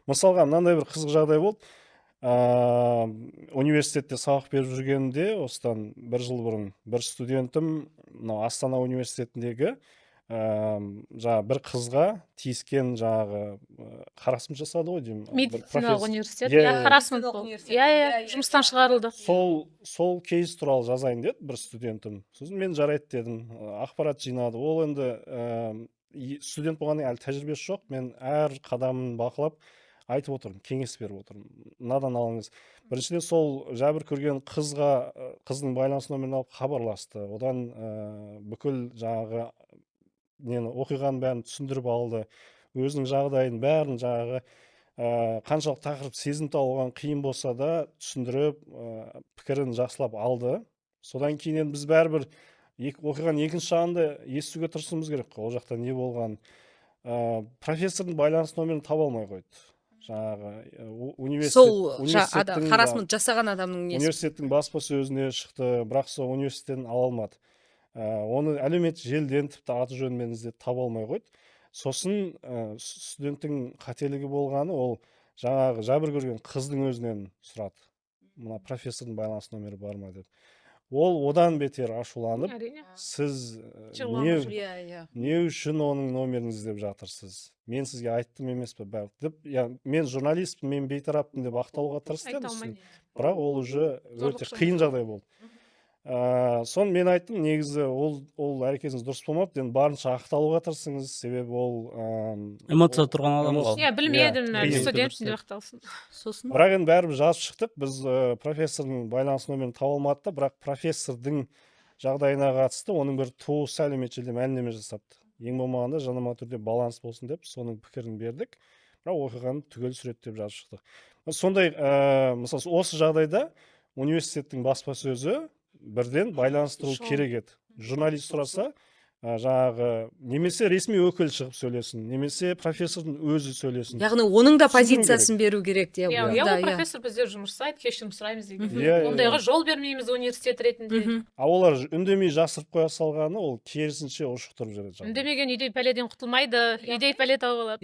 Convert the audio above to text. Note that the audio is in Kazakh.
мысалға мынандай бір қызық жағдай болды. Университетте сабақ беріп жүргенде осыдан бір жыл бұрын бір студентім мынау Астана университетіндегі жаңағы бір қызға тиіскен жаңағы харасмент жасады ғой деймін. Медициналық университет, Иә, харасмент болды. Иә, жұмыстан шығарылды. Сол кейс туралы жазайын деді бір студентім. Сосын мен жарайды дедім, ақпарат жинады. Ол енді студент болғаннан әлі тәжірибесі жоқ. Мен әр қадамын бақылап айтып отырмын, кеңес беріп отырмын. Мынадан алыңыз. Біріншіден сол жәбір көрген қыздың байланыс нөмірін алып хабарласты. Одан бүкіл жаңағы оқиғаның бәрін түсіндіріп алды. Өзінің жағдайын бәрін жаңағы қаншалық тақырып сезімтал оған қиын болса да түсіндіріп, пікірін жақсылап алды. Содан кейін біз бәрібір оқиғаның екінші жағында естуге тырысуымыз керек қой, ол жақта не болған. Профессордың байланыс нөмірін таба алмай қойды. Жаңағы университеттің харасмент жасаған адамның несі. Университеттің баспасөзіне шықты, бірақ сол университеттен ала алмады. Оны әлеуметтік желіден тіпті аты жөнмен іздеп таба алмай қойды. Сосын студенттің қателігі болғаны, ол жаңағы жәбір көрген қыздың өзінен сұрады. Мына профессордың байланыс нөмірі бар ма деп. Ол одан бетер ашуланып, сіз не үшін оның нөмірін іздеп жатырсыз? Мен сізге айттым емес пе? Мен журналистпін, мен бейтараппын деп ақталуға тырысты, бірақ ол уже өте қиын жағдай болды. Сон мен айттым, негізі ол әрекетіңіз дұрыс болмапты, енді барынша ақталуға тырысыңыз, себебі ол эмоция тұрған адам ғой. Иә, білмедім, студентпін деп ақталсын. Сосын бірақ енді бәрібір жазып шықтық. Біз профессордың байланыс нөмірін таба алмады, бірақ профессордың жағдайына қатысты оның бір туысы әлеуметтік желіде мәлімдеме жасапты. Ең болмағанда жанама түрде баланс болсын деп соның пікірін бердік, бірақ оқиғаны түгел суреттеп жазып шықтық. Сондай, мысалы, осы жағдайда университеттің баспасөзі бірден байланыстыру керек еді. Журналист сұраса, жаңағы немесе ресми өкіл шығып сөйлесін, немесе профессордың өзі сөйлесін. Яғни оның да позициясын беру керек. Иә, профессор бізде жұмыс жасайды, кешірім сұраймыз деген. Ондайға жол бермейміз университет ретінде. Олар үндемей жасырып қоя салғаны, ол керісінше ушықтырып жүреді. Үндемеген үйдей пәледен құтылмайды, үйдей пәле тауып алады.